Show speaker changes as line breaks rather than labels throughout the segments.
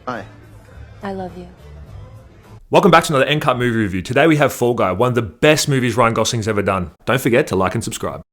Hi.
I love you.
Welcome back to another End Cut movie review. Today we have Fall Guy, one of the best movies Ryan Gosling's ever done. Don't forget to like and subscribe.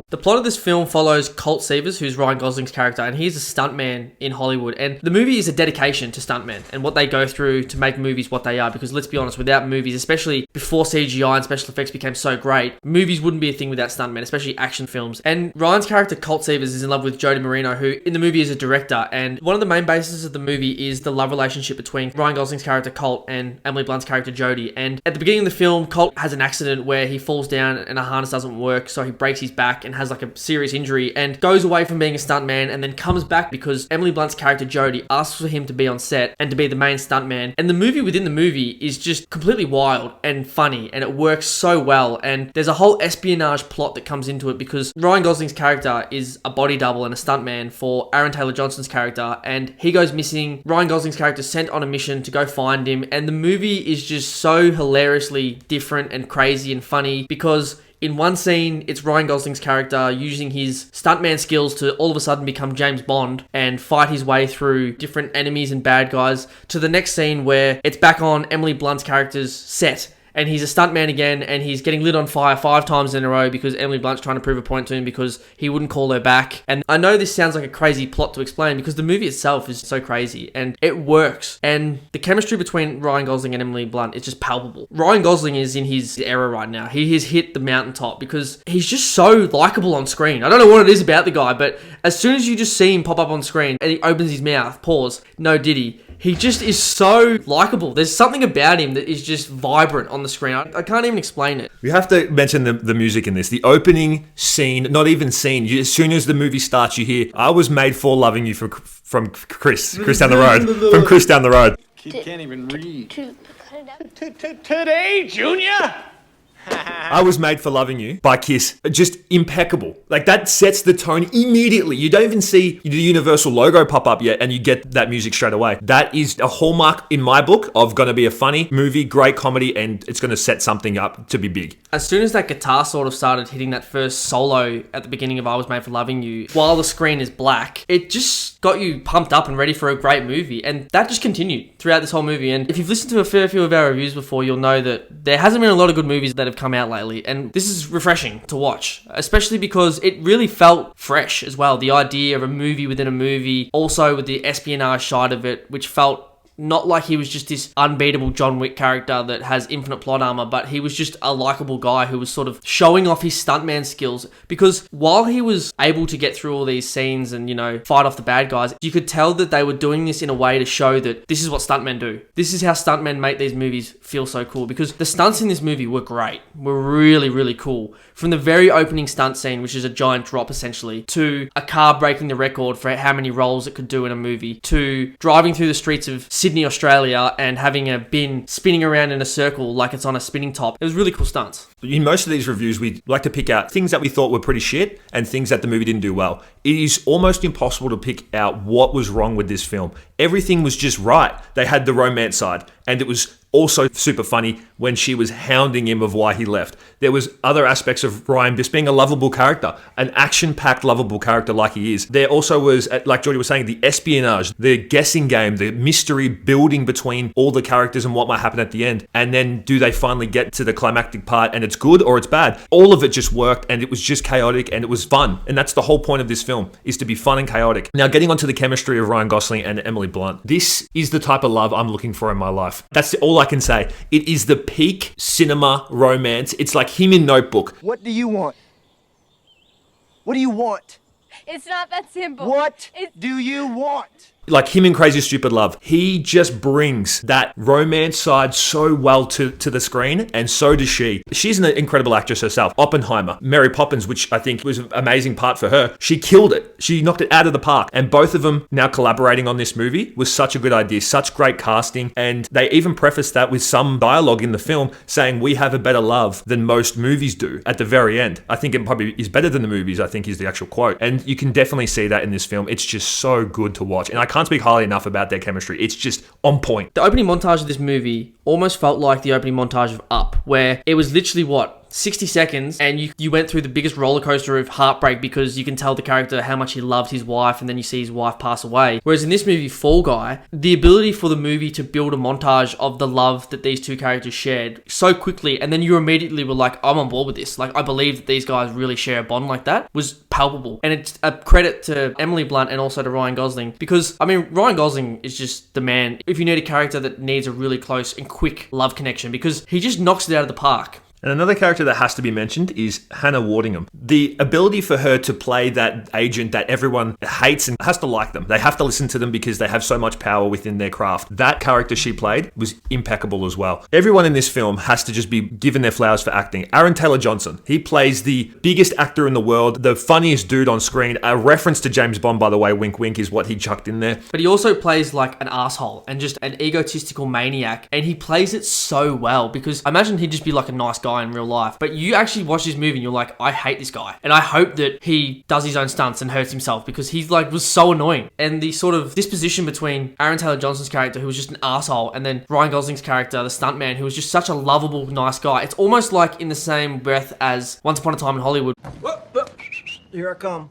The plot of this film follows Colt Seavers, who's Ryan Gosling's character, and he's a stuntman in Hollywood. And the movie is a dedication to stuntmen and what they go through to make movies what they are. Because let's be honest, without movies, especially before CGI and special effects became so great, movies wouldn't be a thing without stuntmen, especially action films. And Ryan's character, Colt Seavers, is in love with Jodie Marino, who in the movie is a director. And one of the main bases of the movie is the love relationship between Ryan Gosling's character, Colt, and Emily Blunt's character, Jodie. And at the beginning of the film, Colt has an accident where he falls down and a harness doesn't work, so he breaks his back and has like a serious injury and goes away from being a stuntman and then comes back because Emily Blunt's character Jodie asks for him to be on set and to be the main stuntman. And the movie within the movie is just completely wild and funny, and it works so well. And there's a whole espionage plot that comes into it because Ryan Gosling's character is a body double and a stuntman for Aaron Taylor Johnson's character, and he goes missing. Ryan Gosling's character is sent on a mission to go find him, and the movie is just so hilariously different and crazy and funny because in one scene, it's Ryan Gosling's character using his stuntman skills to all of a sudden become James Bond and fight his way through different enemies and bad guys, to the next scene where it's back on Emily Blunt's character's set. And he's a stuntman again, and he's getting lit on fire 5 times in a row because Emily Blunt's trying to prove a point to him because he wouldn't call her back. And I know this sounds like a crazy plot to explain because the movie itself is so crazy and it works. And the chemistry between Ryan Gosling and Emily Blunt is just palpable. Ryan Gosling is in his era right now. He has hit the mountaintop because he's just so likable on screen. I don't know what it is about the guy, but as soon as you just see him pop up on screen and he opens his mouth, pause, no diddy, he just is so likable. There's something about him that is just vibrant on the screen. I can't even explain it.
We have to mention the music in this. The opening scene, not even scene, as soon as the movie starts, you hear, I was made for loving you from Chris down the road. From Chris down the road.
Kid can't even read.
Today, Junior?
I was made for loving you by Kiss. Just impeccable. Like that sets the tone immediately. You don't even see the Universal logo pop up yet and you get that music straight away. That is a hallmark in my book of going to be a funny movie, great comedy, and it's going to set something up to be big.
As soon as that guitar sort of started hitting that first solo at the beginning of I Was Made for Loving You, while the screen is black, it just got you pumped up and ready for a great movie. And that just continued throughout this whole movie. And if you've listened to a fair few of our reviews before, you'll know that there hasn't been a lot of good movies that have come out lately, and this is refreshing to watch, especially because it really felt fresh as well. The idea of a movie within a movie, also with the espionage side of it, which felt not like he was just this unbeatable John Wick character that has infinite plot armor, but he was just a likable guy who was sort of showing off his stuntman skills. Because while he was able to get through all these scenes and, fight off the bad guys, you could tell that they were doing this in a way to show that this is what stuntmen do. This is how stuntmen make these movies feel so cool, because the stunts in this movie were great, were really, really cool. From the very opening stunt scene, which is a giant drop essentially, to a car breaking the record for how many rolls it could do in a movie, to driving through the streets of Sydney, Australia, and having a bin spinning around in a circle like it's on a spinning top. It was really cool stunts.
In most of these reviews, we like to pick out things that we thought were pretty shit and things that the movie didn't do well. It is almost impossible to pick out what was wrong with this film. Everything was just right. They had the romance side, and it was also super funny when she was hounding him of why he left. There was other aspects of Ryan just being a lovable character, an action-packed lovable character like he is. There also was, like Geordie was saying, the espionage, the guessing game, the mystery building between all the characters and what might happen at the end. And then do they finally get to the climactic part and it's good or it's bad? All of it just worked, and it was just chaotic and it was fun. And that's the whole point of this film, is to be fun and chaotic. Now, getting onto the chemistry of Ryan Gosling and Emily Blunt. This is the type of love I'm looking for in my life. That's all I can say. It is the peak cinema romance. It's like him in Notebook.
What do you want? What do you want?
It's not that simple.
What do you want?
Like him in Crazy Stupid Love. He just brings that romance side so well to the screen, and so does she. She's an incredible actress herself. Oppenheimer, Mary Poppins, which I think was an amazing part for her. She killed it. She knocked it out of the park. And both of them now collaborating on this movie was such a good idea, such great casting. And they even prefaced that with some dialogue in the film saying, we have a better love than most movies do at the very end. I think it probably is better than the movies, I think is the actual quote. And you can definitely see that in this film. It's just so good to watch. And I can't speak highly enough about their chemistry. It's just on point.
The opening montage of this movie almost felt like the opening montage of Up, where it was literally 60 seconds and you went through the biggest roller coaster of heartbreak because you can tell the character how much he loved his wife and then you see his wife pass away. Whereas in this movie, Fall Guy, the ability for the movie to build a montage of the love that these two characters shared so quickly, and then you immediately were like, I'm on board with this. Like, I believe that these guys really share a bond like that, was palpable. And it's a credit to Emily Blunt and also to Ryan Gosling, because, I mean, Ryan Gosling is just the man if you need a character that needs a really close and quick love connection, because he just knocks it out of the park.
And another character that has to be mentioned is Hannah Waddingham. The ability for her to play that agent that everyone hates and has to like them. They have to listen to them because they have so much power within their craft. That character she played was impeccable as well. Everyone in this film has to just be given their flowers for acting. Aaron Taylor-Johnson, he plays the biggest actor in the world, the funniest dude on screen. A reference to James Bond, by the way, wink wink, is what he chucked in there.
But he also plays like an asshole and just an egotistical maniac, and he plays it so well, because I imagine he'd just be like a nice guy in real life, but you actually watch this movie and you're like, I hate this guy, and I hope that he does his own stunts and hurts himself, because he's like was so annoying. And the sort of disposition between Aaron Taylor-Johnson's character, who was just an asshole, and then Ryan Gosling's character, the stuntman, who was just such a lovable, nice guy. It's almost like in the same breath as Once Upon a Time in Hollywood.
Here I come.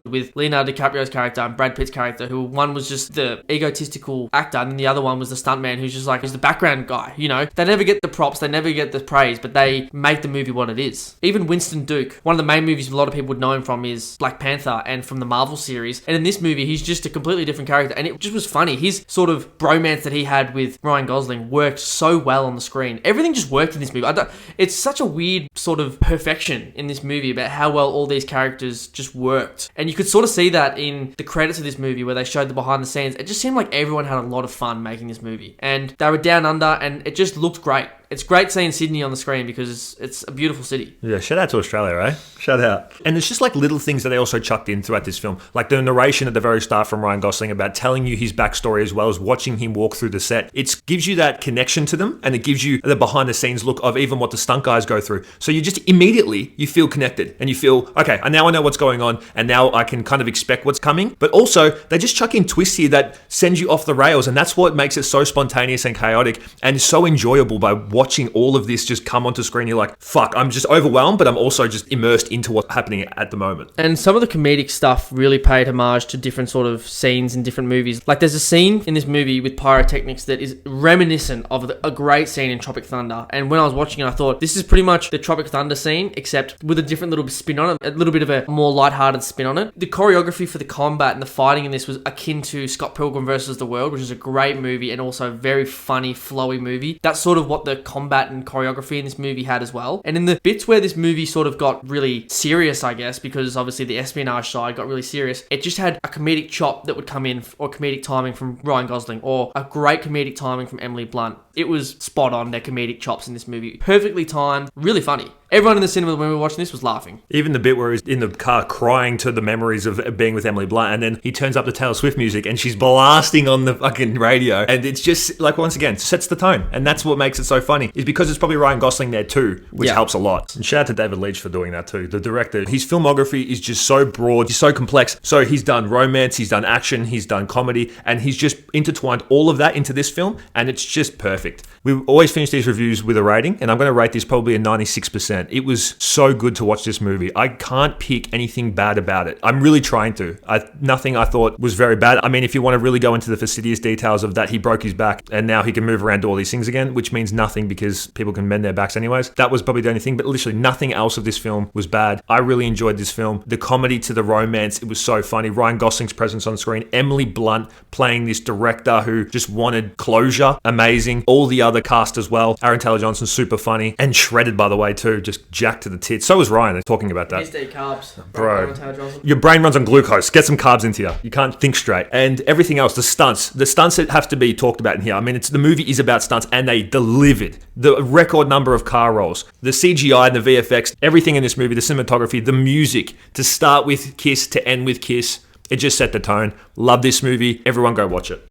With Leonardo DiCaprio's character and Brad Pitt's character, who one was just the egotistical actor and then the other one was the stuntman who's just like, he's the background guy, you know? They never get the props, they never get the praise, but they make the movie what it is. Even Winston Duke, one of the main movies a lot of people would know him from is Black Panther and from the Marvel series, and in this movie he's just a completely different character, and it just was funny. His sort of bromance that he had with Ryan Gosling worked so well on the screen. Everything just worked in this movie. It's such a weird sort of perfection in this movie about how well all these characters just worked. And you could sort of see that in the credits of this movie where they showed the behind the scenes. It just seemed like everyone had a lot of fun making this movie. And they were down under and it just looked great. It's great seeing Sydney on the screen because it's a beautiful city.
Yeah, shout out to Australia, right? Shout out. And it's just like little things that they also chucked in throughout this film. Like the narration at the very start from Ryan Gosling about telling you his backstory as well as watching him walk through the set. It gives you that connection to them, and it gives you the behind the scenes look of even what the stunt guys go through. So you just immediately, you feel connected and you feel, okay, now I know what's going on and now I can kind of expect what's coming. But also they just chuck in twists here that send you off the rails, and that's what makes it so spontaneous and chaotic and so enjoyable by watching all of this just come onto screen. You're like, fuck, I'm just overwhelmed, but I'm also just immersed into what's happening at the moment.
And some of the comedic stuff really paid homage to different sort of scenes in different movies. Like there's a scene in this movie with pyrotechnics that is reminiscent of a great scene in Tropic Thunder. And when I was watching it, I thought, this is pretty much the Tropic Thunder scene, except with a different little spin on it, a little bit of a more lighthearted spin on it. The choreography for the combat and the fighting in this was akin to Scott Pilgrim vs. the World, which is a great movie and also a very funny, flowy movie. That's sort of what the combat and choreography in this movie had as well. And in the bits where this movie sort of got really serious, I guess, because obviously the espionage side got really serious, it just had a comedic chop that would come in, or comedic timing from Ryan Gosling, or a great comedic timing from Emily Blunt. It was spot on, their comedic chops in this movie. Perfectly timed, really funny. Everyone in the cinema when we were watching this was laughing.
Even the bit where he's in the car crying to the memories of being with Emily Blunt, and then he turns up the Taylor Swift music and she's blasting on the fucking radio, and it's just like, once again, sets the tone. And that's what makes it so funny, is because it's probably Ryan Gosling there too, which helps a lot. And shout out to David Leitch for doing that too, the director. His filmography is just so broad, he's so complex. So he's done romance, he's done action, he's done comedy, and he's just intertwined all of that into this film, and it's just perfect. We always finish these reviews with a rating, and I'm going to rate this probably a 96%. It was so good to watch this movie. I can't pick anything bad about it. I'm really trying to. Nothing I thought was very bad. I mean, if you want to really go into the fastidious details of that, he broke his back and now he can move around, do all these things again, which means nothing because people can mend their backs anyways. That was probably the only thing, but literally nothing else of this film was bad. I really enjoyed this film. The comedy to the romance, it was so funny. Ryan Gosling's presence on screen, Emily Blunt playing this director who just wanted closure, amazing. All the other cast as well. Aaron Taylor-Johnson, super funny, and shredded, by the way, too, just jacked to the tits. So was Ryan talking about that.
Needs to eat carbs.
Bro, your brain runs on glucose. Get some carbs into you. You can't think straight. And everything else, the stunts that have to be talked about in here. I mean, the movie is about stunts, and they delivered. The record number of car rolls, the CGI and the VFX, everything in this movie, the cinematography, the music, to start with Kiss, to end with Kiss, it just set the tone. Love this movie. Everyone go watch it.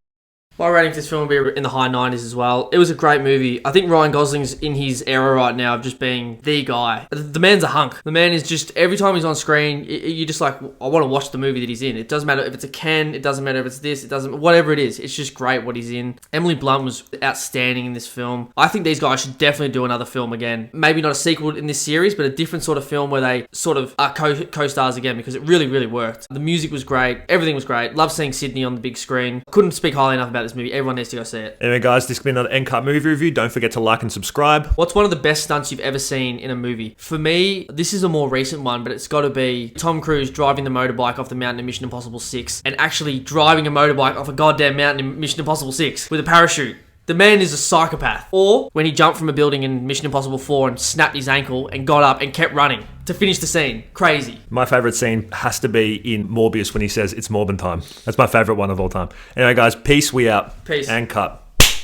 My rating for this film will be in the high 90s as well. It was a great movie. I think Ryan Gosling's in his era right now of just being the guy. The man's a hunk. The man is just, every time he's on screen, you're just like, I want to watch the movie that he's in. It doesn't matter if it's a Ken, it doesn't matter if it's this, it doesn't, whatever it is. It's just great what he's in. Emily Blunt was outstanding in this film. I think these guys should definitely do another film again. Maybe not a sequel in this series, but a different sort of film where they sort of are co-stars again, because it really, really worked. The music was great. Everything was great. Love seeing Sydney on the big screen. Couldn't speak highly enough about this movie. Everyone needs to go see it.
Anyway, guys, this has been another End-Cut movie review. Don't forget to like and subscribe.
What's one of the best stunts you've ever seen in a movie? For me, this is a more recent one, but it's got to be Tom Cruise driving the motorbike off the mountain in Mission Impossible 6 and actually driving a motorbike off a goddamn mountain in Mission Impossible 6 with a parachute. The man is a psychopath. Or when he jumped from a building in Mission Impossible 4 and snapped his ankle and got up and kept running to finish the scene. Crazy.
My favourite scene has to be in Morbius when he says, "It's Morbin time." That's my favourite one of all time. Anyway, guys, peace. We out.
Peace.
And cut.